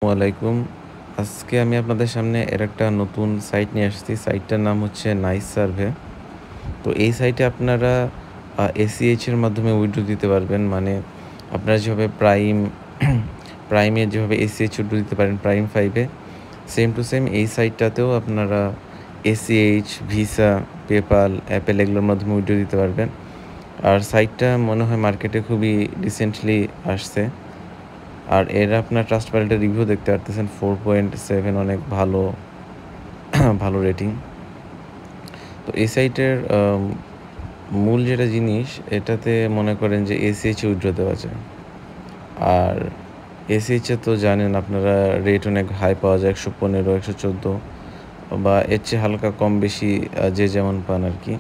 ওয়ালাইকুম। আজকে আমি আপনাদের সামনে একটা নতুন সাইট নিয়ে আসছি। সাইটটার নাম হচ্ছে নাইস সার্ভে। তো এই সাইটে আপনারা এসিএইচ এর মাধ্যমে উইথড্র দিতে পারবেন। মানে আপনারা যেভাবে প্রাইমে যেভাবে এসিএইচ উইথড্র দিতে পারেন prime 5 A, same to same এই সাইটটাতেও আপনারা এসিএইচ, ভিসা, পেপ্যাল, অ্যাপেল এগুলোর মাধ্যমে উইথড্র দিতে পারবেন। আর সাইটটা মনে হয় মার্কেটে খুবই রিসেন্টলি আসছে। আর এর আপনার ট্রাস্টপাইলটের রিভিউ দেখতে পারতেছেন 4.7 অনেক ভালো, ভালো রেটিং। তো এই সাইটের মূল যেটা জিনিস এটাতে মনে করেন যে এসিএইচ এ উইথড্র দেওয়া যায়। আর এসিএইচ এ তো জানেন আপনারা রেট অনেক হাই পাওয়া যায় 115, 114 বা এর চেয়ে হালকা কম বেশি যে যেমন পান আরকি।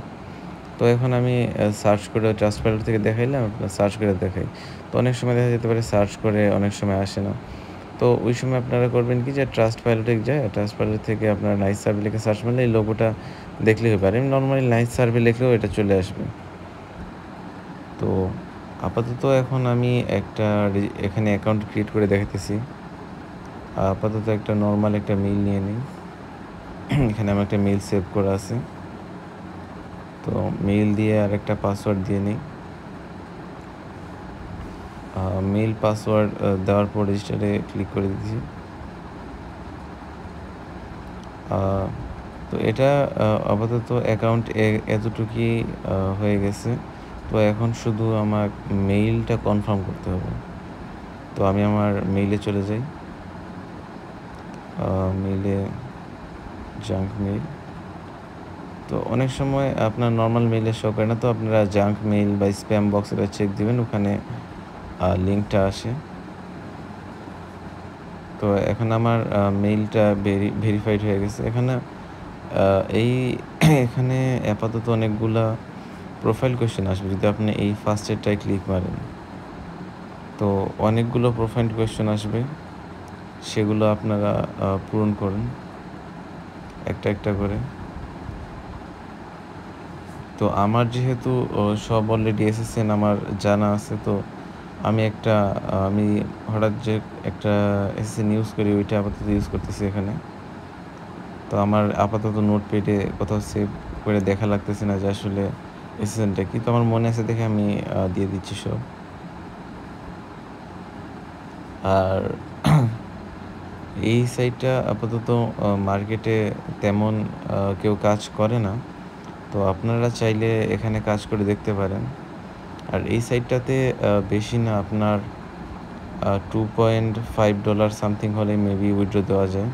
তো এখন আমি সার্চ করে ট্রাস্টপাইলট থেকে দেখাইলাম, আপনার সার্চ করে দেখাই। তো অনেক সময় দেখা যেতে পারে সার্চ করে অনেক সময় আসে না। তো ওই সময় আপনারা করবেন কি যে ট্রাস্টপাইলটে যায়, ট্রাস্টপাইলট থেকে আপনারা নাইস সার্ভে লিখে সার্চ মারলে এই লোগোটা দেখলেই হবে। আর এমনি নরমালি নাইস সার্ভে লিখলেও এটা চলে আসবে। তো আপাতত এখন আমি একটা এখানে অ্যাকাউন্ট ক্রিয়েট করে দেখাইতেছি। আপাতত একটা নরমাল একটা মেইল নিয়ে নিই। এখানে আমার একটা মেইল সেভ করা আছে। তো মেইল দিয়ে আরেকটা পাসওয়ার্ড দিয়ে নিই। মেইল পাসওয়ার্ড দেওয়ার পর রেজিস্টারে ক্লিক করে দিচ্ছি। তো এটা আপাতত অ্যাকাউন্ট এতটুকুই হয়ে গেছে। তো এখন শুধু আমার মেইলটা কনফার্ম করতে হবে। তো আমি আমার মেইলে চলে যাই। মেইলে জাঙ্ক মেইল। তো অনেক সময় আপনার নরমাল মেইলে শো করে না, তো আপনারা জাঙ্ক মেইল বা স্প্যাম বক্স এটা চেক দিবেন, ওখানে লিঙ্কটা আসে। তো এখন আমার মেইলটা ভেরিফাইড হয়ে গেছে। এখানে এই এখানে আপাতত অনেকগুলা প্রোফাইল কোয়েশ্চেন আসবে যদি আপনি এই ফার্স্টেরটায় ক্লিক মারেন। তো অনেকগুলো প্রোফাইল কোয়েশ্চেন আসবে, সেগুলো আপনারা পূরণ করুন একটা একটা করে। তো আমার যেহেতু সব অলরেডি এসএসএন আমার জানা আছে, তো আমি হঠাৎ যে একটা এসএসএন ইউজ করি ওইটা আপাতত ইউজ করতেছি এখানে। তো আমার আপাতত নোটপ্যাডে কোথাও সেভ করে দেখা লাগতেছে না যে আসলে এসএসএনটা কি। তো আমার মনে আছে দেখে আমি দিয়ে দিচ্ছি সব। আর এই সাইটটা আপাতত মার্কেটে তেমন কেউ কাজ করে না। তো আপনারা চাইলে এখানে কাজ করে দেখতে পারেন। আর এই সাইটটাতে বেশি না, আপনার $2.5 সামথিং হলে মেবি উইথড্র দেওয়া যায়।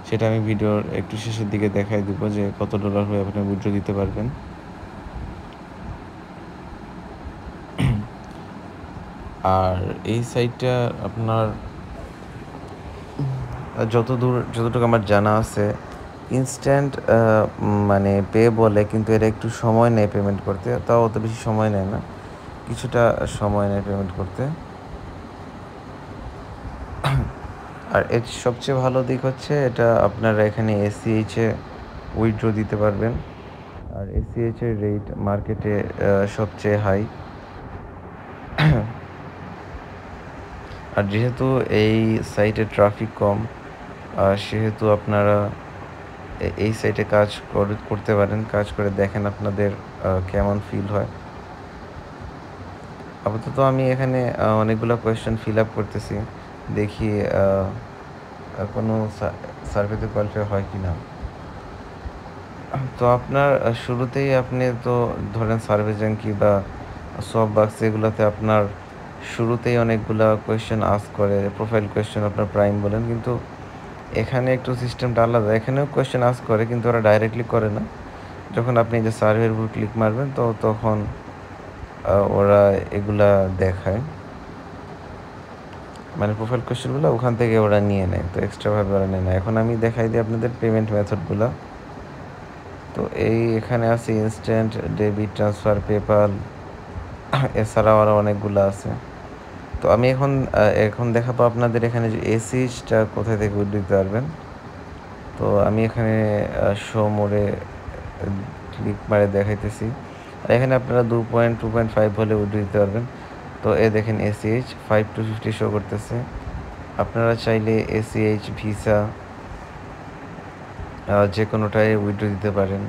সেটা আমি ভিডিওর একটু শেষের দিকে দেখাই দিব যে কত ডলার হয়ে আপনি উইথড্র দিতে পারবেন। আর এই সাইটটা আপনার যতটুকু আমার জানা আছে ইনস্ট্যান্ট মানে পে বলে, কিন্তু এরা একটু সময় নেয় পেমেন্ট করতে। তাও অত বেশি সময় নেয় না, কিছুটা সময় নেয় পেমেন্ট করতে। আর এর সবচেয়ে ভালো দিক হচ্ছে এটা আপনারা এখানে এসিএইচ এ উইথড্র দিতে পারবেন। আর এসিএইচ এর রেট মার্কেটে সবচেয়ে হাই। আর যেহেতু এই সাইটে ট্রাফিক কম, সেহেতু আপনারা এই সাইটে কাজ করতে পারেন। কাজ করে দেখেন আপনাদের কেমন ফিল হয়। আপাতত আমি এখানে অনেকগুলো কোয়েশ্চেন ফিল আপ করতেছি, দেখি কোনো সার্ভেতে কোয়ালিফাই হয় কি না। তো আপনার শুরুতেই আপনি তো ধরেন সার্ভে জ্যাঙ্কি বা সফটবাক্স এগুলোতে আপনার শুরুতেই অনেকগুলা কোয়েশ্চেন আস্ক করে, প্রোফাইল কোয়েশ্চেন আপনার প্রাইম বলেন, কিন্তু এখানে একটু সিস্টেমটা আলাদা। এখানেও কোয়েশ্চেন আস্ক করে কিন্তু ওরা ডাইরেক্টলি করে না। যখন আপনি যে সার্ভের উপর ক্লিক মারবেন তো তখন ওরা এগুলা দেখায়, মানে প্রোফাইল কোয়েশ্চেনগুলো ওখান থেকে ওরা নিয়ে নেয়, তো এক্সট্রাভাবে ওরা নেয় না। এখন আমি দেখাই দিই আপনাদের পেমেন্ট মেথডগুলো। তো এখানে আছে ইনস্ট্যান্ট ডেবিট ট্রান্সফার, পেপ্যাল, এছাড়াও আরও অনেকগুলো আছে। তো আমি এখন দেখাবো আপনাদের এখানে যে এসিএইচটা কোথায় থেকে উইথড্র দিতে পারবেন। তো আমি এখানে শো মোডে ক্লিক মারে দেখাইতেছি। আর এখানে আপনারা 2.5 হলে উইথড্র দিতে পারবেন। তো দেখেন এসিএইচ 5 to 50 শো করতেছে। আপনারা চাইলে এসিএইচ, ভিসা যেকোনোটায় উইথড্র দিতে পারেন।